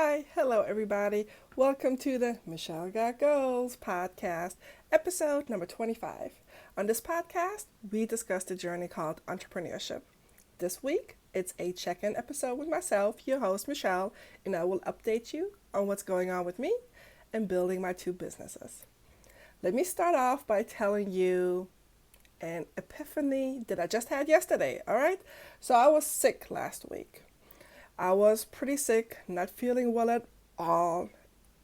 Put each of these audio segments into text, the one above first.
Hi, hello everybody. Welcome to the Michelle Got Goals podcast, episode number 25. On this podcast, we discuss the journey called entrepreneurship. This week, it's a check-in episode with myself, your host Michelle, and I will update you on what's going on with me and building my two businesses. Let me start off by telling you an epiphany that I just had yesterday, all right? So I was sick last week. I was pretty sick, not feeling well at all,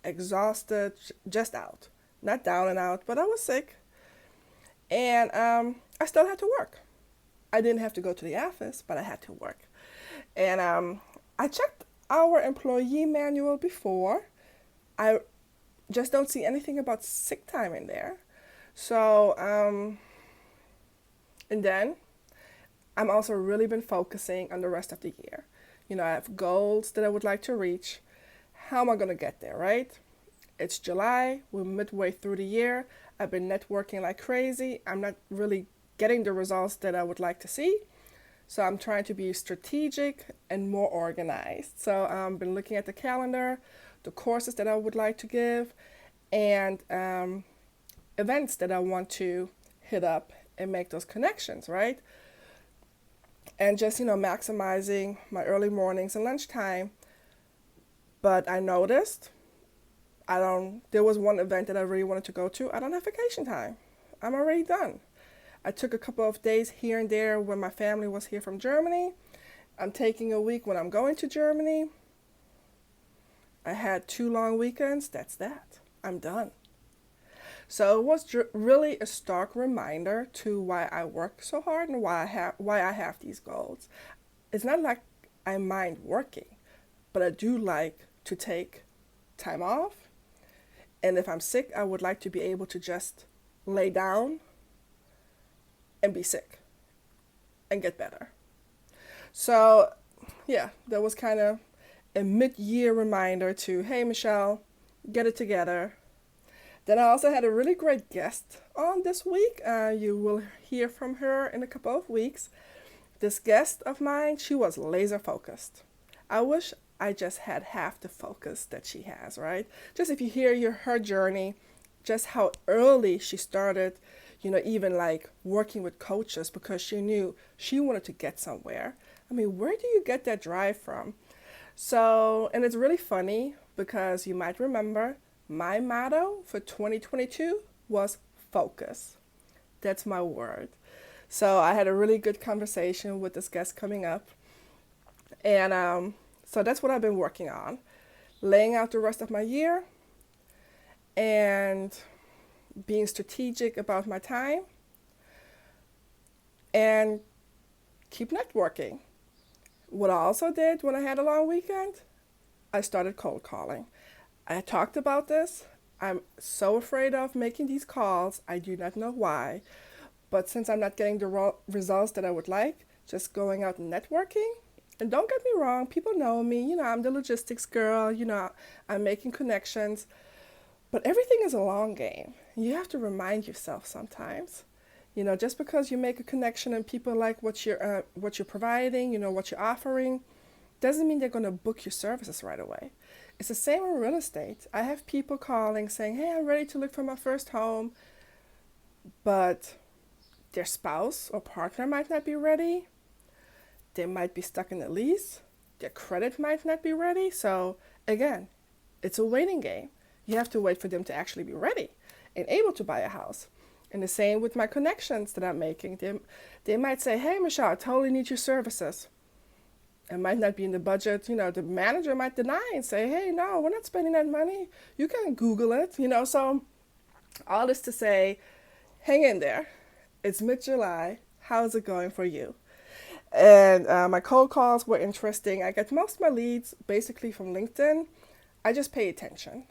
exhausted, just out. Not down and out, but I was sick. And I still had to work. I didn't have to go to the office, but I had to work. And I checked our employee manual before. I just don't see anything about sick time in there. So, and then I'm also really been focusing on the rest of the year. You know, I have goals that I would like to reach. How am I going to get there, right? It's July. We're midway through the year. I've been networking like crazy. I'm not really getting the results that I would like to see. So I'm trying to be strategic and more organized. So I've been looking at the calendar, the courses that I would like to give, and events that I want to hit up and make those connections, right? And just, maximizing my early mornings and lunchtime. But I noticed there was one event that I really wanted to go to. I don't have vacation time. I'm already done. I took a couple of days here and there when my family was here from Germany. I'm taking a week when I'm going to Germany. I had 2 long weekends. That's that. I'm done. So it was really a stark reminder to why I work so hard and why I have these goals. It's not like I mind working, but I do like to take time off. And if I'm sick, I would like to be able to just lay down and be sick and get better. So, yeah, that was kind of a mid-year reminder to, hey, Michelle, get it together. Then I also had a really great guest on this week. You will hear from her in a couple of weeks. This guest of mine, she was laser focused. I wish I just had half the focus that she has, right? Just if you hear her journey, just how early she started, even like working with coaches because she knew she wanted to get somewhere. I mean, where do you get that drive from? So, and it's really funny because you might remember my motto for 2022 was focus. That's my word. So I had a really good conversation with this guest coming up. And so that's what I've been working on. Laying out the rest of my year and being strategic about my time and keep networking. What I also did when I had a long weekend, I started cold calling. I talked about this. I'm so afraid of making these calls. I do not know why. But since I'm not getting the results that I would like, just going out and networking. And don't get me wrong, people know me. I'm the logistics girl. I'm making connections. But everything is a long game. You have to remind yourself sometimes. Just because you make a connection and people like what you're providing, what you're offering, doesn't mean they're going to book your services right away. It's the same in real estate. I have people calling saying, hey, I'm ready to look for my first home, but their spouse or partner might not be ready. They might be stuck in a lease. Their credit might not be ready. So again, it's a waiting game. You have to wait for them to actually be ready and able to buy a house. And the same with my connections that I'm making. They might say, hey, Michelle, I totally need your services. It might not be in the budget. The manager might deny and say, hey, no, we're not spending that money. You can Google it, So all this to say, hang in there. It's mid-July. How's it going for you? And my cold calls were interesting. I get most of my leads basically from LinkedIn. I just pay attention.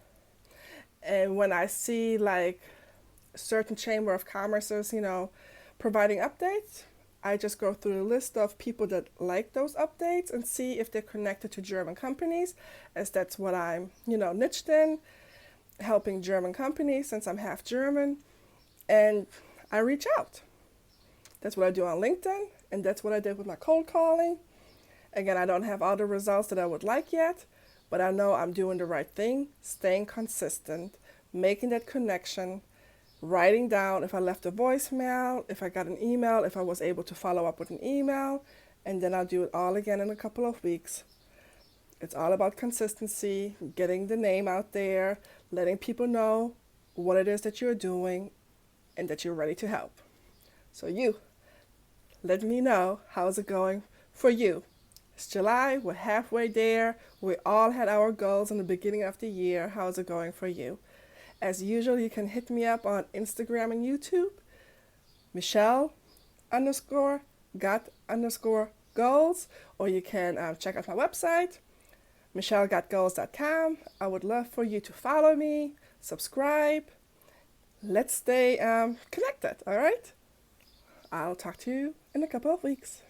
And when I see like a certain chamber of commerce's, providing updates, I just go through the list of people that like those updates and see if they're connected to German companies, as that's what I'm, niched in, helping German companies since I'm half German. And I reach out. That's what I do on LinkedIn, and that's what I did with my cold calling. Again, I don't have all the results that I would like yet, but I know I'm doing the right thing, staying consistent, making that connection, writing down if I left a voicemail, if I got an email, if I was able to follow up with an email, and then I'll do it all again in a couple of weeks. It's all about consistency, getting the name out there, letting people know what it is that you're doing and that you're ready to help. So let me know how's it going for you. It's July, we're halfway there. We all had our goals in the beginning of the year. How's it going for you? As usual, you can hit me up on Instagram and YouTube, Michelle_got_goals, or you can check out my website, michellegotgoals.com. I would love for you to follow me, subscribe. Let's stay connected, all right? I'll talk to you in a couple of weeks.